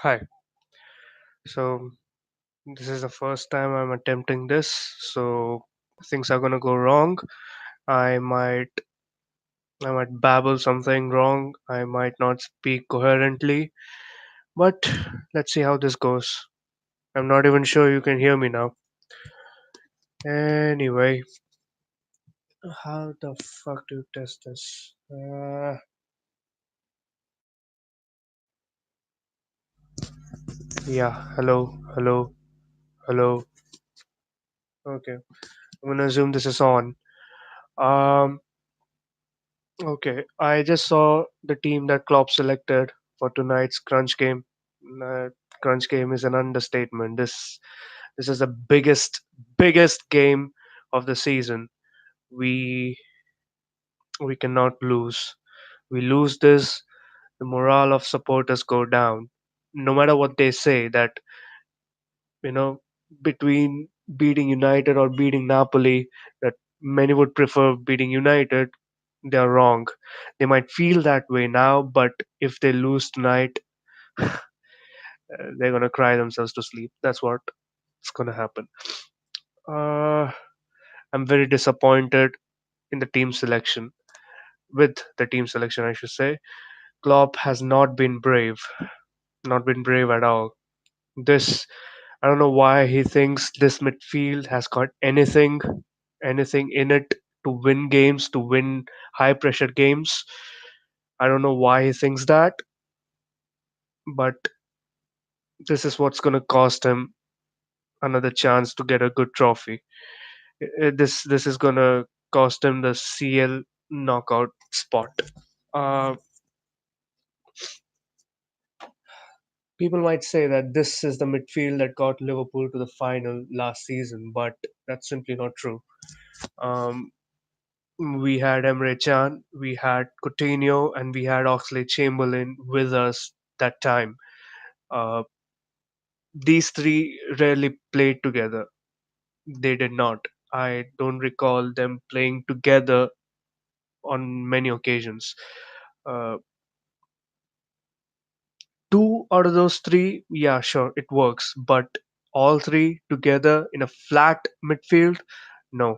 Hi. So this is the first time I'm attempting this, so things are gonna go wrong. I might I might babble something wrong. I might not speak coherently, but let's see how this goes. I'm not even sure you can hear me now. Anyway, how the fuck do you test this? Yeah, hello, hello, hello. Okay, I'm gonna assume this is on. Um, Okay, I just saw the team that Klopp selected for tonight's crunch game. Uh, Crunch game is an understatement. This is the biggest game of the season. We we cannot lose. We lose this, the morale of supporters go down. No matter what they say, that you know between beating United or beating Napoli, that many would prefer beating United. They're wrong. They might feel that way now, but if they lose tonight, they're gonna cry themselves to sleep. That's what's gonna happen. Uh, I'm very disappointed in the team selection. With the team selection, I should say, Klopp has not been brave at all. This, I don't know why he thinks this midfield has got anything in it to win games, to win high pressure games. I don't know why he thinks that, but this is what's going to cost him another chance to get a good trophy. This is going to cost him the CL knockout spot. Uh, People might say that this is the midfield that got Liverpool to the final last season, but that's simply not true. Um, we had Emre Can, we had Coutinho, and we had Oxlade Chamberlain with us that time. Uh, these three rarely played together. They did not. I don't recall them playing together on many occasions. Uh, Two out of those three, yeah, sure, it works. But all three together in a flat midfield, no,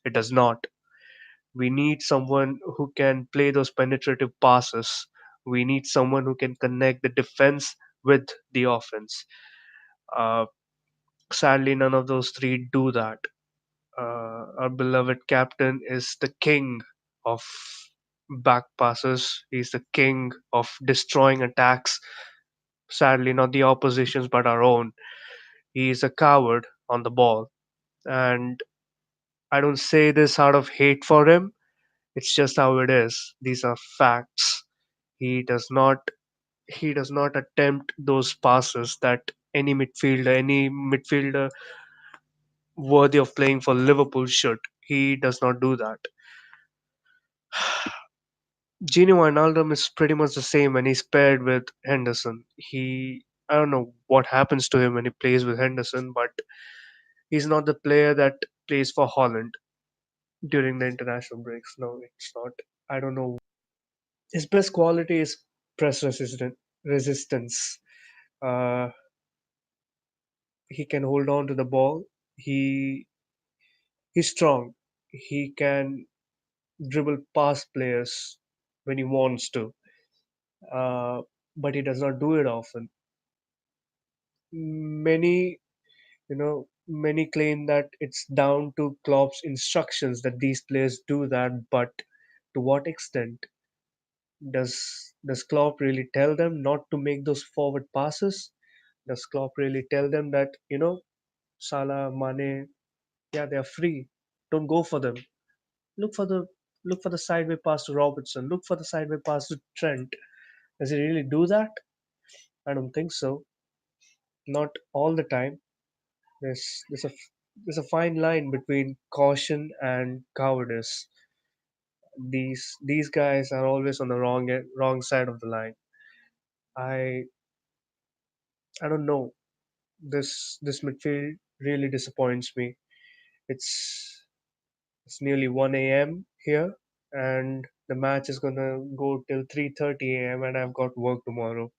it does not. We need someone who can play those penetrative passes. We need someone who can connect the defense with the offense. Uh, Sadly, none of those three do that. Our beloved captain is the king of back passes. He's the king of destroying attacks. Sadly, not the opposition's, but our own. He's a coward on the ball. And I don't say this out of hate for him. It's just how it is. These are facts. He does not he does not attempt those passes that any midfielder worthy of playing for Liverpool should. He does not do that. Gino Wijnaldum is pretty much the same when he's paired with Henderson. I don't know what happens to him when he plays with Henderson, but he's not the player that plays for Holland during the international breaks. No, it's not. I don't know. His best quality is resistance. Uh, he can hold on to the ball. He he's strong. He can dribble past players when he wants to, but he does not do it often. Many, many claim that it's down to Klopp's instructions that these players do that, but to what extent does Klopp really tell them not to make those forward passes? Does Klopp really tell them that Salah, Mane, yeah, they are free, don't go for them. Look for the look for the sideway pass to Robertson. Look for the sideway pass to Trent. Does he really do that? I don't think so. Not all the time. There's a fine line between caution and cowardice. These guys are always on the wrong side of the line. I I don't know. This midfield really disappoints me. It's it's nearly 1 a.m. here, and the match is gonna go till 3:30 a.m. and I've got work tomorrow.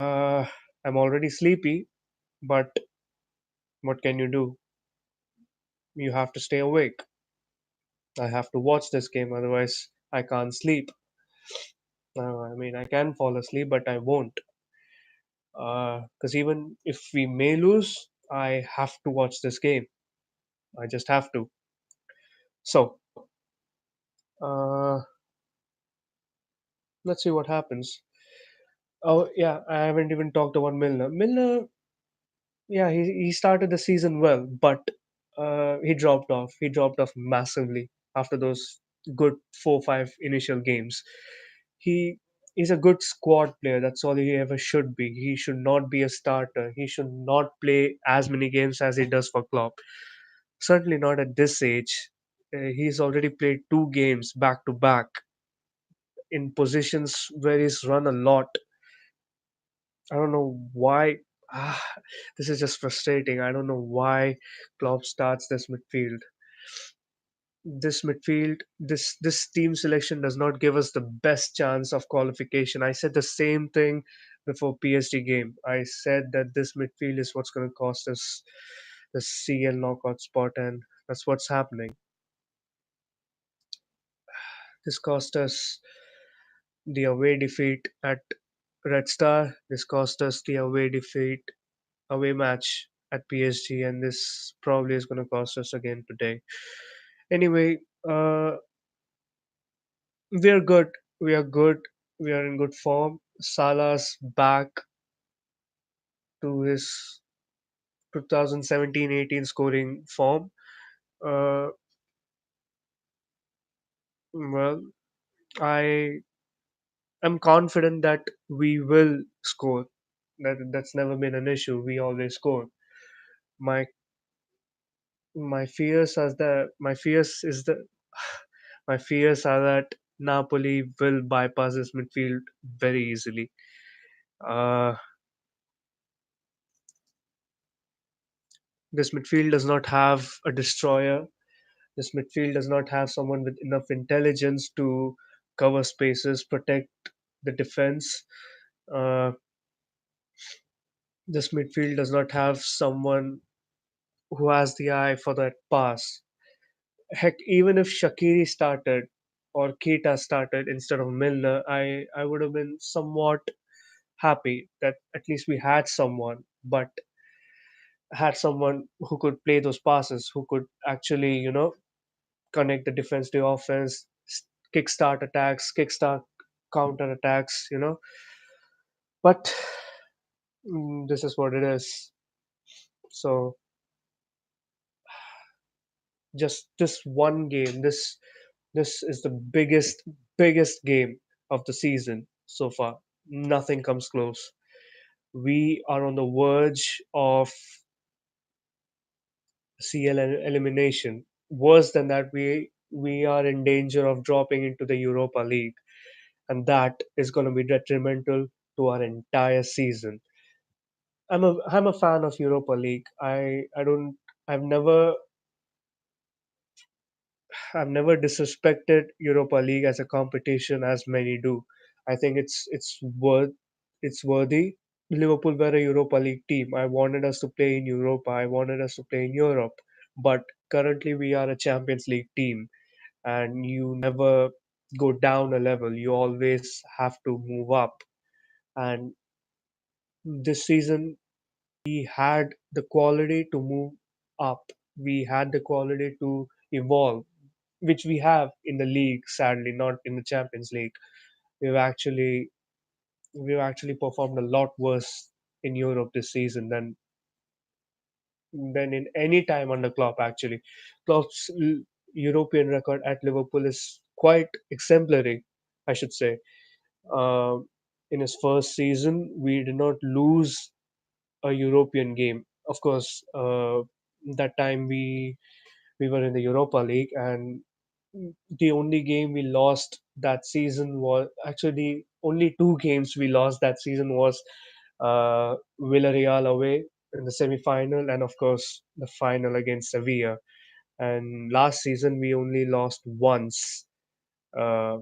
Uh, I'm already sleepy, but what can you do? You have to stay awake. I have to watch this game, otherwise I can't sleep. I mean, I can fall asleep, but I won't. Because even if we may lose, I have to watch this game. I just have to. So, uh, let's see what happens. Oh, yeah, I haven't even talked about Milner. Milner, yeah, he started the season well, but he dropped off. He dropped off massively after those good 4-5 initial games. He is a good squad player. That's all he ever should be. He should not be a starter. He should not play as many games as he does for Klopp. Certainly not at this age. He's already played 2 games back to back in positions where he's run a lot. I don't know why. Ah, this is just frustrating. I don't know why Klopp starts this midfield. This team selection does not give us the best chance of qualification. I said the same thing before PSG game. I said that this midfield is what's going to cost us the CL knockout spot, and that's what's happening. This cost us the away defeat at Red Star. This cost us the away match at PSG, and this probably is going to cost us again today. Anyway, we are good. We are good. We are in good form. Salah's back to his 2017-18 scoring form. Uh, well, I am confident that we will score. That's never been an issue. We always score. My my fears is that my fears are that Napoli will bypass this midfield very easily. Uh, this midfield does not have a destroyer. This midfield does not have someone with enough intelligence to cover spaces, protect the defense. Uh, this midfield does not have someone who has the eye for that pass. Heck, even if Shaqiri started or Keita started instead of Milner, I would have been somewhat happy that at least we had someone, but had someone who could play those passes, who could actually, connect the defense to offense, kickstart attacks, kickstart counter attacks, But this is what it is. So just this one game, this is the biggest game of the season so far. Nothing comes close. We are on the verge of CL elimination. Worse than that, we are in danger of dropping into the Europa League, and that is going to be detrimental to our entire season. I'm a fan of Europa League. I don't I've never disrespected Europa League as a competition as many do. I think it's worthy. Liverpool were a Europa League team. I wanted us to play in Europa. I wanted us to play in Europe. But currently we are a Champions League team, and you never go down a level. You always have to move up. And this season we had the quality to move up. We had the quality to evolve, which we have in the league, sadly, not in the Champions League. We've actually we've actually performed a lot worse in Europe this season than in any time under Klopp. Actually, Klopp's European record at Liverpool is quite exemplary, I should say. Uh, in his first season, we did not lose a European game. Of course, that time we were in the Europa League, and the only game we lost that season was actually the only 2 games we lost that season was Villarreal away in the semi-final, and of course the final against Sevilla. And last season we only lost once, uh,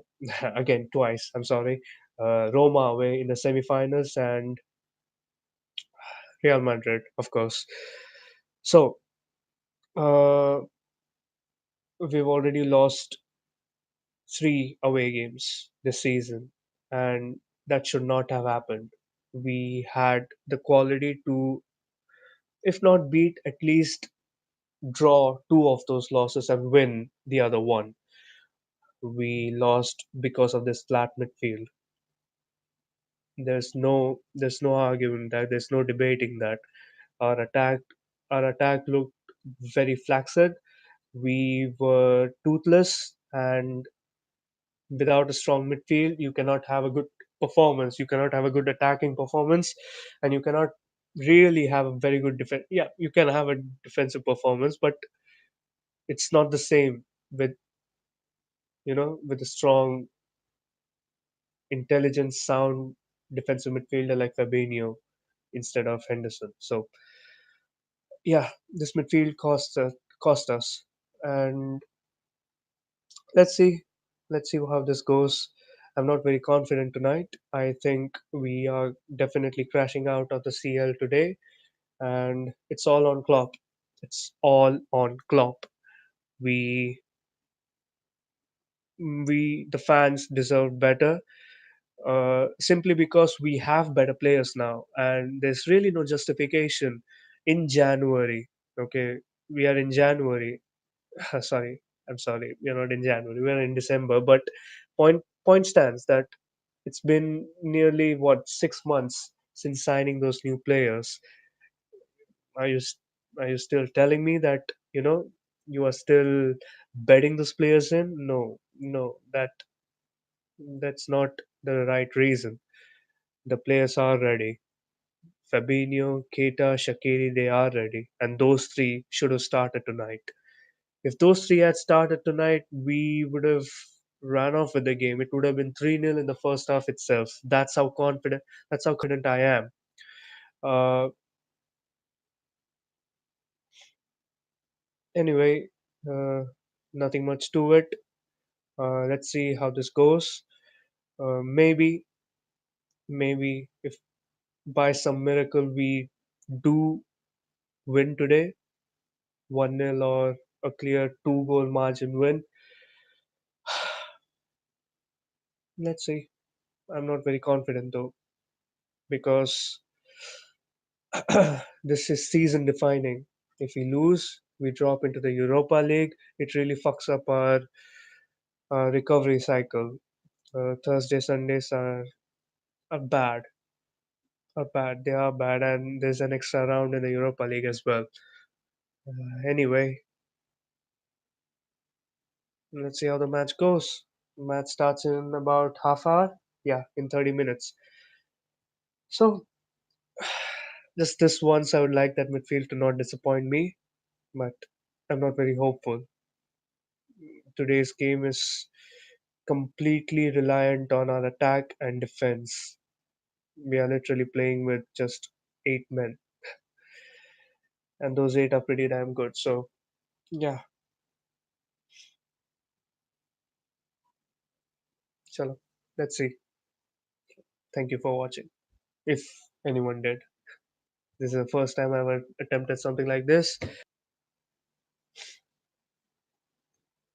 again twice. I'm sorry, Roma away in the semi-finals and Real Madrid, of course. So, uh, we've already lost three away games this season, and that should not have happened. We had the quality to, if not beat, at least draw two of those losses and win the other one. We lost because of this flat midfield. There's no arguing that. There's no debating that. Our attack our attack looked very flaccid. We were toothless, and without a strong midfield, you cannot have a good performance. You cannot have a good attacking performance, and you cannot really have a very good defense. Yeah, you can have a defensive performance, but it's not the same with with a strong, intelligent, sound defensive midfielder like Fabinho instead of Henderson. So yeah, this midfield cost us, and let's see, let's see how this goes. I'm not very confident tonight. I think we are definitely crashing out of the CL today, and it's all on Klopp. It's all on Klopp. We we the fans deserve better, simply because we have better players now, and there's really no justification in January. Okay, we are in January. Sorry, I'm sorry. We're not in January. We're in December. But point stands that it's been nearly what 6 months since signing those new players. Are you s- are you still telling me that you are still betting those players in? No, no, that's not the right reason. The players are ready. Fabinho, Keita, Shaqiri, they are ready, and those three should have started tonight. If those three had started tonight, we would have ran off with the game. It would have been 3-0 in the first half itself. That's how confident I am. Uh, anyway, uh, nothing much to it. Let's see how this goes. Maybe if by some miracle we do win today, 1-0 or a clear two-goal margin win. Let's see. I'm not very confident though, because this is season defining. If we lose, we drop into the Europa League. It really fucks up our recovery cycle. Thursday, Sundays are bad, are bad. They are bad, and there's an extra round in the Europa League as well. Anyway, let's see how the match goes. Match starts in about half hour. Yeah, in 30 minutes. So just this once, I would like that midfield to not disappoint me, but I'm not very hopeful. Today's game is completely reliant on our attack and defense. We are literally playing with just 8 men, and those eight are pretty damn good. So, yeah, chalo, let's see. Thank you for watching. If anyone did, this is the first time I ever attempted something like this.